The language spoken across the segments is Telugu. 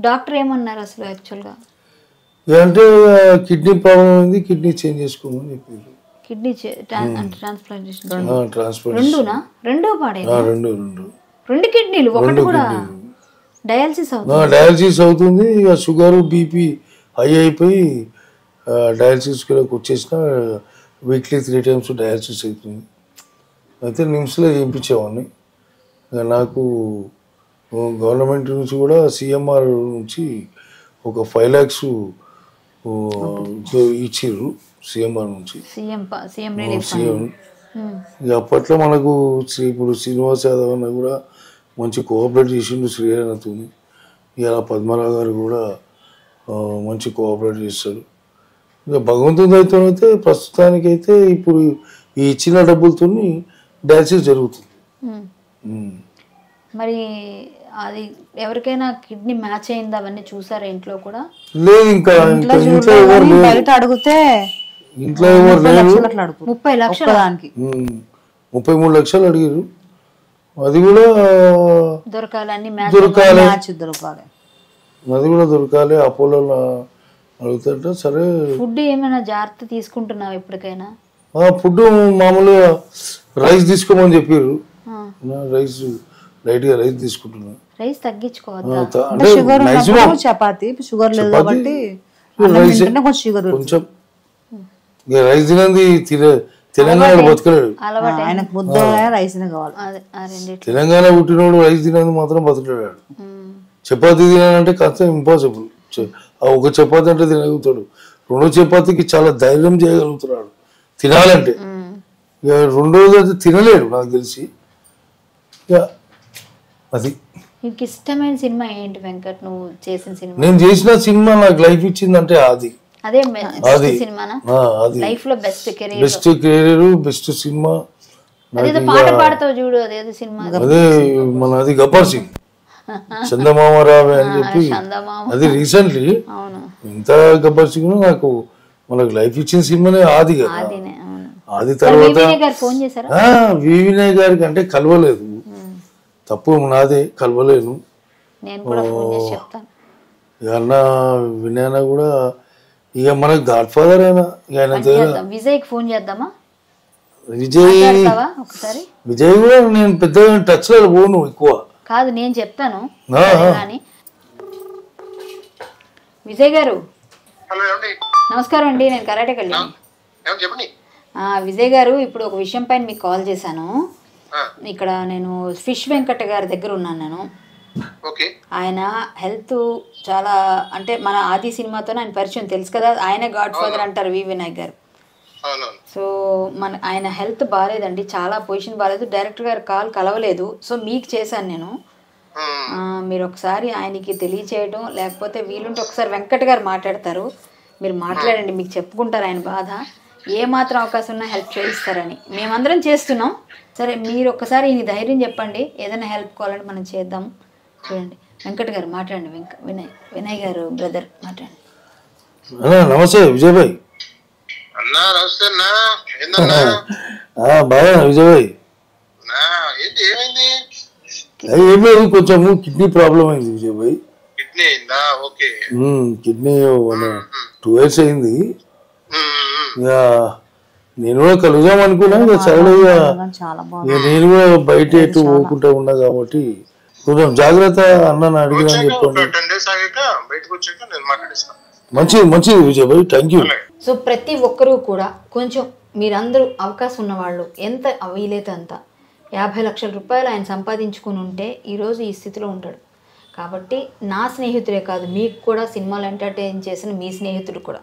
డాక్టర్ ఏమన్నారు అసలు యాక్చువల్గా? అంటే కిడ్నీ ప్రాబ్లం ఉంది, కిడ్నీ చేంజ్ చేసుకోమని చెప్పారు. కిడ్నీ ట్రాన్స్ప్లాంటేషన్ రెండునా? రెండో పాడే రెండు రెండు కిడ్నీలు ఒకటి కూడా డయాలసిస్ అవుతుంది. డయాలసిస్ అవుతుంది. ఇక షుగర్ బీపీ హై అయిపోయి డయాలసిస్కి వచ్చేసిన వీక్లీ 3 times డయాలసిస్ అవుతుంది. అయితే నిమ్స్లో చేయించేవాడిని. నాకు గవర్నమెంట్ నుంచి కూడా సిఎంఆర్ నుంచి ఒక 5 lakhs ఇచ్చిర్రు సిఎంఆర్ నుంచి. సీఎం అప్పట్లో మనకు ఇప్పుడు శ్రీనివాస్ యాదవ్ అన్న కూడా మంచి కోఆపరేట్ చేసిండు శ్రీహరితో. ఇలా పద్మరావు గారు కూడా మంచి కోఆపరేట్ చేస్తారు. ఇక భగవంతుని దయతో అయితే ప్రస్తుతానికైతే ఇప్పుడు ఈ ఇచ్చిన డబ్బులతో డయాలసిస్ జరుగుతుంది. మరి అది ఎవరికైనా కిడ్నీ మ్యాచ్ అయింది అవన్నీ చూసారా ఇంట్లో కూడా? లేదు, ఇంకా ఇంట్లో ఎవరు బయట అడిగితే ఇంట్లో ఎవరు లేరు. 30 లక్షలు దానికి 33 లక్షలు అడిగారు. అది కూడా దొరకాలి, అన్ని దొరకాలి, అది కూడా దొరకాలి. అపోలో అడుగుతాట. సరే, ఫుడ్ ఏమైనా జాగ్రత్త తీసుకుంటున్నావు ఎప్పటికైనా? ఫుడ్ మామూలుగా రైస్ తీసుకోమని చెప్పారు. రైస్ లైట్ గా రైస్ తీసుకుంటున్నా. రైస్ తగ్గించుకోవద్దా? చపాతి షుగర్ లేదు కాబట్టి కొంచెం రైస్ తినంది తెలంగాణ బతకలేడు. ఆయనకు ముద్ద రైస్ కావాలి. తెలంగాణ పుట్టినోడు రైస్ తినంది మాత్రం బతకలేడు. చపాతి తినాలంటే కాస్త ఇంపాసిబుల్. ఒక చపాతి అంటే తినగలుగుతాడు, 2 చపాతీకి చాలా ధైర్యం చేయగలుగుతున్నాడు తినాలంటే. ఇక 2 అయితే తినలేడు నాకు తెలిసి. అది నీకు ఇష్టమైన సినిమా ఏంటి వెంకట్? నువ్వు చేసిన సినిమా? నేను చేసిన సినిమా నాకు లైఫ్ ఇచ్చిందంటే అది సినిమానా? లైఫ్ లో బెస్ట్ కెరీర్, బెస్ట్ సినిమా. అదేదో పాట పాడతావు చూడు, అదేదో సినిమా? అదే మన అది గబ్బర్ సింగ్, చందమామ రావే అని చెప్పి. అది రీసెంట్లీ. ఇంత గబ్బర్ సింగ్ నాకు మనకు లైఫ్ ఇచ్చిన సినిమానే ఆది కదా. ఆది తర్వాత వి వినయ్ గారికి అంటే కలవలేదు, తప్పు నాదే, కలవలేను. అన్న వినయన కూడా ఇక మనకు గాడ్ ఫాదర్ అయినా. విజయ్ ఫోన్ చేద్దామా? విజయ్ కూడా నేను పెద్దగా టచ్ లో పోను ఎక్కువ. కాదు, నేను చెప్తాను. విజయ్ గారు నమస్కారం అండి, నేను కరాటే కళ్యాణ్. విజయ్ గారు, ఇప్పుడు ఒక విషయం పైన మీకు కాల్ చేశాను. ఇక్కడ నేను ఫిష్ వెంకట గారి దగ్గర ఉన్నాను. నేను ఆయన హెల్త్ చాలా, అంటే మన ఆది సినిమాతో ఆయన పరిచయం తెలుసు కదా, ఆయన గాడ్ ఫాదర్ అంటారు వి వినాయక్ గారు. సో ఆయన హెల్త్ బాగాలేదండి, చాలా పొజిషన్ బాగాలేదు. డైరెక్టర్ గారు కాల్ కలవలేదు. సో మీకు చేశాను నేను. మీరు ఒకసారి ఆయనకి తెలియచేయడం, లేకపోతే వీలుంటే ఒకసారి వెంకట్ గారు మాట్లాడతారు, మీరు మాట్లాడండి, మీకు చెప్పుకుంటారు ఆయన బాధ. ఏ మాత్రం అవకాశం ఉన్నా హెల్ప్ చేయిస్తారని మేమందరం చేస్తున్నాం. సరే, మీరు ఒక్కసారి ఈయన ధైర్యం చెప్పండి, ఏదైనా హెల్ప్ కావాలంటే మనం చేద్దాం. చూడండి వెంకట్ గారు మాట్లాడండి. వినయ్ గారు బ్రదర్ మాట్లాడండి. నమస్తే విజయ్ భాయ్. బాగా విజయ్ భాయ్. ఏం లేదు, కొంచెం కిడ్నీ ప్రాబ్లం అయింది విజయ్ భాయ్. కిడ్నీ 2 years అయింది. ఇక నేను కూడా కలుద్దాం అనుకున్నా. ఇక సరళగా నేను కూడా బయట ఎటు పోకుండా ఉన్నా కాబట్టి కొంచెం జాగ్రత్త అన్న అడిగినా చెప్పండి. మంచిది విజయ్ భాయ్, థ్యాంక్ యూ. సో ప్రతి ఒక్కరూ కూడా కొంచెం మీరందరూ అవకాశం ఉన్నవాళ్ళు ఎంత వీలైతే అంత 50 లక్షల రూపాయలు ఆయన సంపాదించుకుని ఉంటే ఈరోజు ఈ స్థితిలో ఉంటాడు. కాబట్టి నా స్నేహితుడే కాదు, మీకు కూడా సినిమాలు ఎంటర్టైన్ చేసిన మీ స్నేహితుడు కూడా.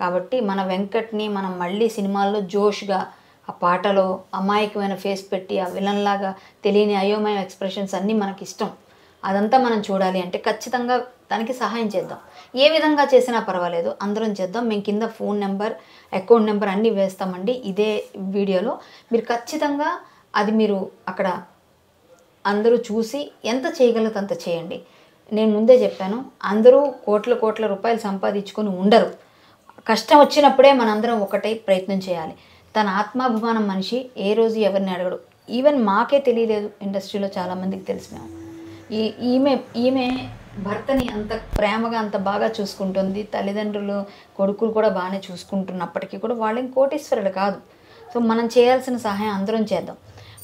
కాబట్టి మన వెంకట్ని మనం మళ్ళీ సినిమాల్లో జోష్గా, ఆ పాటలో అమాయకమైన ఫేస్ పెట్టి, ఆ విలన్లాగా తెలియని అయోమయ ఎక్స్ప్రెషన్స్ అన్నీ మనకి ఇష్టం. అదంతా మనం చూడాలి అంటే ఖచ్చితంగా దానికి సహాయం చేద్దాం. ఏ విధంగా చేసినా పర్వాలేదు, అందరం చేద్దాం. మేము కింద ఫోన్ నెంబర్, అకౌంట్ నెంబర్ అన్నీ వేస్తామండి ఇదే వీడియోలో. మీరు ఖచ్చితంగా అది మీరు అక్కడ అందరూ చూసి ఎంత చేయగలదు అంత చేయండి. నేను ముందే చెప్పాను, అందరూ కోట్ల రూపాయలు సంపాదించుకొని ఉండరు. కష్టం వచ్చినప్పుడే మనందరం ఒకటే ప్రయత్నం చేయాలి. తన ఆత్మాభిమానం మనిషి ఏ రోజు ఎవరిని అడగడు. ఈవెన్ మాకే తెలియలేదు, ఇండస్ట్రీలో చాలామందికి తెలిసి మేము ఈమె భర్తని అంత ప్రేమగా అంత బాగా చూసుకుంటుంది, తల్లిదండ్రులు కొడుకులు కూడా బాగానే చూసుకుంటున్నప్పటికీ కూడా వాళ్ళేం కోటీశ్వరులు కాదు. సో మనం చేయాల్సిన సహాయం అందరం చేద్దాం.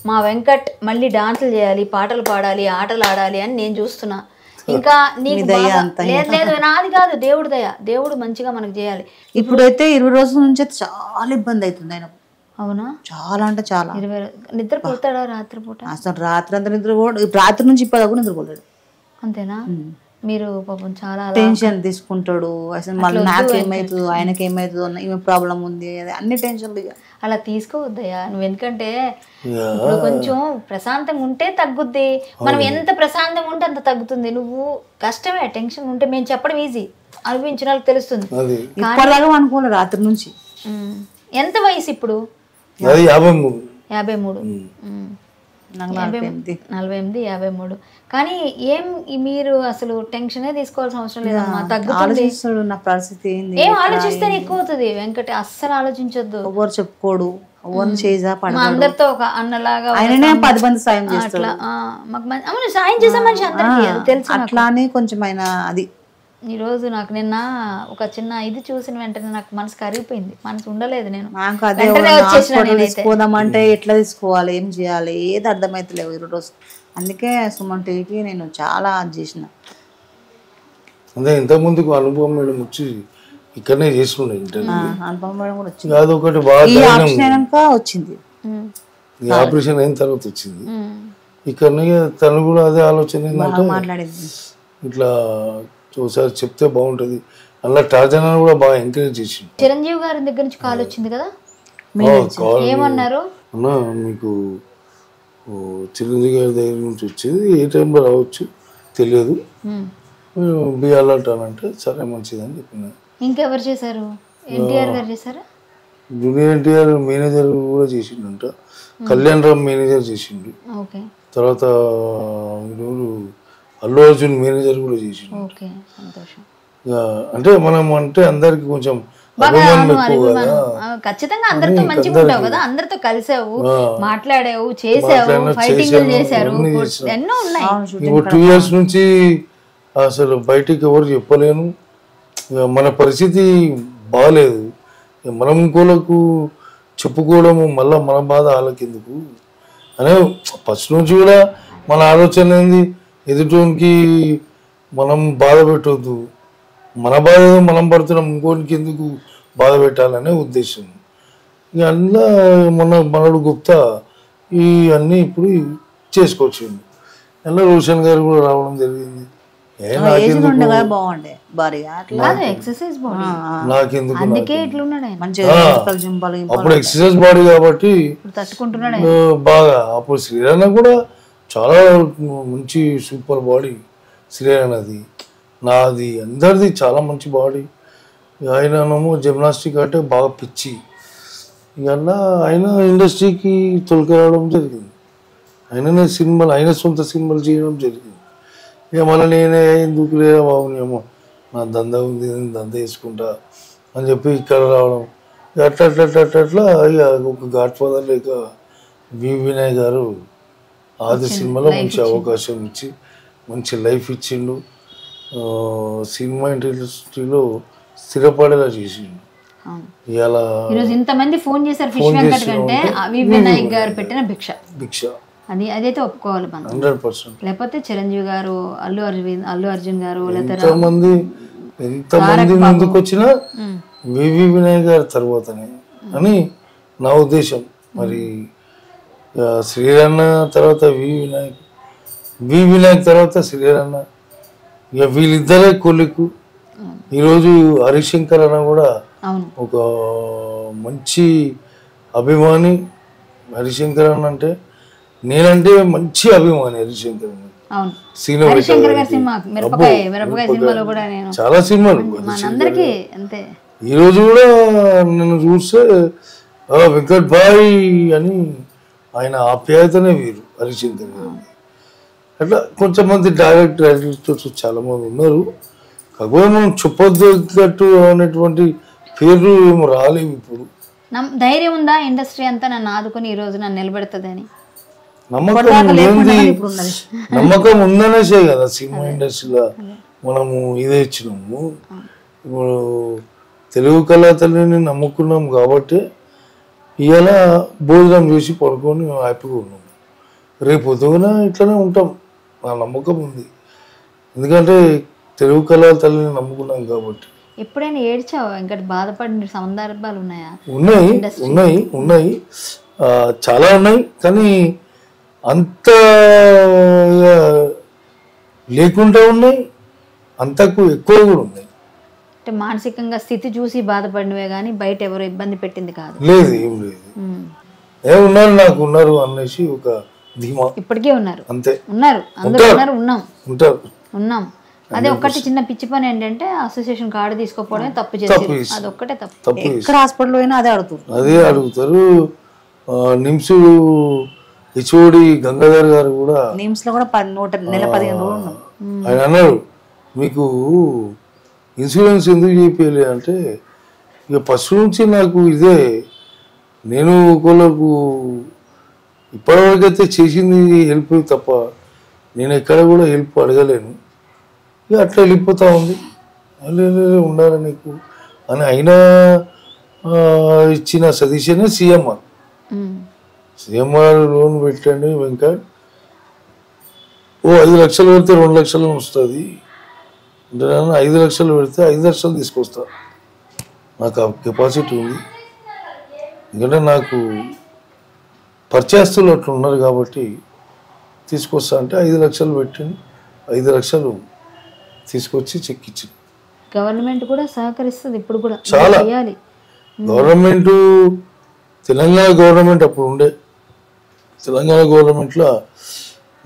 మా వెంకట్ మళ్ళీ డాన్సులు చేయాలి, పాటలు పాడాలి, ఆటలు ఆడాలి అని నేను చూస్తున్నా. ఇంకా నీకు లేదు, నాది కాదు, దేవుడు దయ. దేవుడు మంచిగా మనకు చేయాలి. ఇప్పుడైతే 20 రోజుల నుంచి అయితే చాలా ఇబ్బంది అవుతుంది ఆయనకు. అవునా? చాలా అంటే చాలా. నిద్రపోతాడా రాత్రిపూట? అసలు రాత్రి అంతా నిద్రపోడు. రాత్రి నుంచి ఇప్పటిదాకా నిద్రపోలేడు. అంతేనా? మీరు పాపం చాలా టెన్షన్ తీసుకుంటాడు. అసలు మళ్ళీ నాకేమవుతుందో ఆయనకేమవుతుందో, ఈమె ప్రాబ్లం ఉంది, అన్ని టెన్షన్లు. అలా తీసుకోవద్దయ్యా నువ్వు. ఎందుకంటే ఇప్పుడు కొంచెం ప్రశాంతంగా ఉంటే తగ్గుద్ది. మనం ఎంత ప్రశాంతంగా ఉంటే అంత తగ్గుతుంది. నువ్వు కష్టమే, టెన్షన్ ఉంటే మేము చెప్పడం ఈజీ, అనుభవించిన వాళ్ళకి తెలుస్తుంది. ఇప్పటిదాకా అనుకోలేదు రాత్రి నుంచి. ఎంత వయసు ఇప్పుడు? 53. 48, 53. కానీ ఏం మీరు అసలు టెన్షనే తీసుకోవాల్సిన అవసరం లేదమ్మా, తగ్గుతుంది. నా పరిస్థితి ఏం ఆలోచిస్తేనే ఎక్కువ అవుతుంది వెంకట. అస్సలు ఆలోచించొద్దు. ఎవరు చెప్పుకోడు, అందరితో ఒక అన్నలాగా ఆయననే 10 మంది సాయం చేస్తాడు. మాకు సాయం చేసే మనిషి అందరికీ తెలుసు. అట్లానే కొంచెం ఆయన అది. ఈరోజు నాకు నిన్న ఒక చిన్న ఇది చూసిన వెంటనే నాకు మనసు కరిగిపోయింది, మనసు ఉండలేదు. నేను నాకు అదే తీసుకోదామంటే ఎట్లా తీసుకోవాలి, ఏం చేయాలి, ఏది అర్థమైతలేవు 20 రోజు. అందుకే సుమన్ టీవీకి నేను చాలా చేసిన. అదే ఇంతకుముందుకు అనుభవం మేడం వచ్చి ఇక్కడనే చేస్తుండే అనుభవం మేడం కూడా వచ్చింది. అదొకటి బాగా వచ్చింది, ఆపరేషన్ అయిన తర్వాత వచ్చింది. ఇక్కడనే తను కూడా అదే ఆలోచన ఏంటంటే మాట్లాడేది ఇట్లా ఒకసారి చెప్తే బాగుంటది అలా. టార్జన్ కూడా బాగా ఎంకరేజ్ చేసి. చిరంజీవి గారి దగ్గర నుంచి కాల్ వచ్చింది కదా, ఏమన్నారు? అన్నా మీకు చిరంజీవి గారి దగ్గర నుంచి వచ్చేది, ఏ టైంలో రావచ్చు తెలియదు, బి అలర్ట్ అని అంటే సరే మంచిదని చెప్పిన. ఇంకెవరు చేశారు? ఎన్టీఆర్ గారు చేశారా? జూనియర్ ఎన్టీఆర్ మేనేజర్ కూడా చేసిండంట, కళ్యాణ్ రామ్ మేనేజర్ చేసిండు. తర్వాత అల్లు అర్జున్ మేనేజర్ కూడా చేసిండు. అంటే మనం అంటే అందరికి కొంచెం ఖచ్చితంగా అందరితో మంచిగా ఉంటావు కదా, అందరితో కలిసావు, మాట్లాడావు, చేసావు, ఫైటింగ్ చేశారు, ఎన్నో ఉన్నాయి. ఇప్పుడు 2 years నుంచి అసలు బయటికి ఎవరు చెప్పలేను. మన పరిస్థితి బాగాలేదు, మనం ఇంకోలకు చెప్పుకోవడము, మళ్ళీ మన బాధ వాళ్ళకెందుకు అనే ఫస్ట్ నుంచి కూడా మన ఆలోచన ఏంది, ఎదుటికి మనం బాధ పెట్టవద్దు, మన బాధ మనం పడుతున్నాం, ఇంకోటికి ఎందుకు బాధ పెట్టాలనే ఉద్దేశం. ఇక అందులో మనడు గుప్తా ఇవన్నీ ఇప్పుడు చేసుకొచ్చింది. అందులో రోషన్ గారు కూడా రావడం జరిగింది. అప్పుడు ఎక్సర్సైజ్ బాడీ కాబట్టి బాగా. అప్పుడు శ్రీరణ కూడా చాలా మంచి సూపర్ బాడీ శ్రీరణది, నాది, అందరిది చాలా మంచి బాడీ. ఆయననేమో జిమ్నాస్టిక్ అంటే బాగా పిచ్చి. ఇక ఆయన ఇండస్ట్రీకి తొలకరావడం జరిగింది, ఆయననే సినిమాలు, ఆయన సొంత సినిమాలు చేయడం జరిగింది. ఇక మళ్ళీ నేనే ఎందుకు లేదా బాగునేమో, నా దందా ఉంది, దందా వేసుకుంటా అని చెప్పి ఇక్కడ రావడం. అట్లా అట్లా అట్లా అట్లా ఇక ఒక గాడ్ ఫాదర్ లేక వి వినయ్ గారు ఆది సినిమాలో మంచి అవకాశం ఇచ్చి మంచి లైఫ్ ఇచ్చిండు, సినిమా ఇండస్ట్రీలో స్థిరపడేలా చేసిండు. ఇలా ఇంతమంది ఫోన్ చేశారు ఫిష్ వెంకట్ కంటే వి వినయ్ గారు పెట్టిన భిక్ష అది అదైతే ఒప్పుకోవాలి మనం 100%. లేకపోతే చిరంజీవి గారు, అల్లు అర్జున్ గారు, ఎంతమంది ముందుకు వచ్చినా వివి వినయ్ గారి తర్వాతనే అని నా ఉద్దేశం. మరి శ్రీరణ తర్వాత వి వినాయక్ తర్వాత శ్రీరణ, ఇక వీళ్ళిద్దరే కొలిక్కు. ఈరోజు హరిశంకర్ అన్న కూడా ఒక మంచి అభిమాని. హరిశంకర్ అన్న అంటే నేనంటే మంచి అభిమాని హరిశంకర్ అన్న. చాలా సినిమాలు ఈరోజు కూడా నన్ను చూస్తే వెంకట్ భాయ్ అని ఆయన ఆప్యాయతనే వీరు హరిశంకర్ గారు. అట్లా కొంతమంది డైరెక్టర్స్ చాలా మంది ఉన్నారు, కాకపోతే మనం చెప్పొద్దు అనేటువంటి పేర్లు ఏమో రాలేవు. ఇప్పుడు ధైర్యం ఉందా ఇండస్ట్రీ అంతా నన్ను ఆదుకొని ఈ రోజు నన్ను నిలబెడుతుందని? నమ్మకం ఉందనేసే కదా సినిమా ఇండస్ట్రీలో మనము ఇదే ఇచ్చినాము. ఇప్పుడు తెలుగు కళా తల్లిని నమ్ముకున్నాం కాబట్టి ఇవాళ భోజనం చేసి పడుకొని హ్యాపీగా ఉన్నాం. రేపు పొద్దున ఇట్లనే ఉంటాం, నా నమ్మకం ఉంది. ఎందుకంటే తెలుగు కళా తల్లిని నమ్ముకున్నాం కాబట్టి. ఎప్పుడైనా ఏడ్చావా ఇంకా బాధపడిన సందర్భాలు ఉన్నాయా? ఉన్నాయి ఉన్నాయి ఉన్నాయి, చాలా ఉన్నాయి. కానీ అంత లేకుండా ఉన్నాయి, అంతకు ఎక్కువ కూడా ఉన్నాయి. అంటే మానసికంగా స్థితి చూసి బాధపడినవే కానీ బయట ఎవరు ఇబ్బంది పెట్టింది కాదు. లేదు, ఏం లేదు. ఏమున్నారు, నాకు ఉన్నారు అనేసి ఒక ధీమా. ఇప్పటికే ఉన్నారు, అంతే. ఉన్నారు, అందరూ ఉన్నారు, ఉంటారు, ఉన్నాం. అదే ఒక్కటి చిన్న పిచ్చి పని ఏంటంటే అసోసియేషన్ కార్డు తీసుకోపోవడమే తప్పు చేశారు. అది ఒక్కటే తప్పు. ఎక్కడ హాస్పిటల్ పోయినా అదే అడుగుతారు. నిమ్స్ హెచ్ఓడి గంగాధర్ గారు కూడా నిమ్స్ లో కూడా నెల 15 రోజులు ఉన్నాం. ఆయన అన్నారు, మీకు ఇన్సూరెన్స్ ఎందుకు చేయాలి అంటే, ఇక ఫస్ట్ నుంచి నాకు ఇదే, నేను ఒకళ్ళకు ఇప్పటివరకు అయితే చేసింది హెల్ప్ తప్ప నేను ఎక్కడ కూడా హెల్ప్ అడగలేను. ఇక అట్లా వెళ్ళిపోతూ ఉంది. ఉండాలి నీకు అని అయినా ఇచ్చిన సజెషన్ సీఎంఆర్. సీఎంఆర్ లోన్ పెట్టండి వెంకట్, 5 లక్షలు పెడితే 2 లక్షలు వస్తుంది అంటే 5 లక్షలు పెడితే 5 లక్షలు తీసుకొస్తా, నాకు ఆ కెపాసిటీ ఉంది. ఎందుకంటే నాకు పరిచయస్తులు అట్లా ఉన్నారు కాబట్టి తీసుకొస్తా అంటే 5 లక్షలు పెట్టండి, 5 లక్షలు తీసుకొచ్చి చెక్ ఇచ్చింది. గవర్నమెంట్ కూడా సహకరిస్తుంది ఇప్పుడు కూడా చాలా. గవర్నమెంట్, తెలంగాణ గవర్నమెంట్ అప్పుడు ఉండే, తెలంగాణ గవర్నమెంట్లో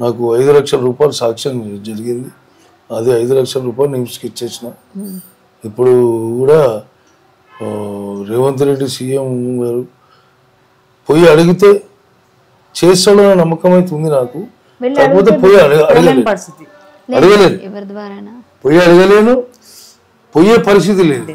నాకు 5 లక్షల రూపాయలు సాక్ష్యం జరిగింది. అది 5 లక్షల రూపాయలు నిమ్స్కి ఇచ్చేసిన. ఇప్పుడు కూడా రేవంత్ రెడ్డి సీఎం గారు పోయి అడిగితే చేస్తాడో నమ్మకం అయితే ఉంది నాకు. కాకపోతే పోయి అడగలేను, పోయి అడగలేను, పోయే పరిస్థితి లేదు.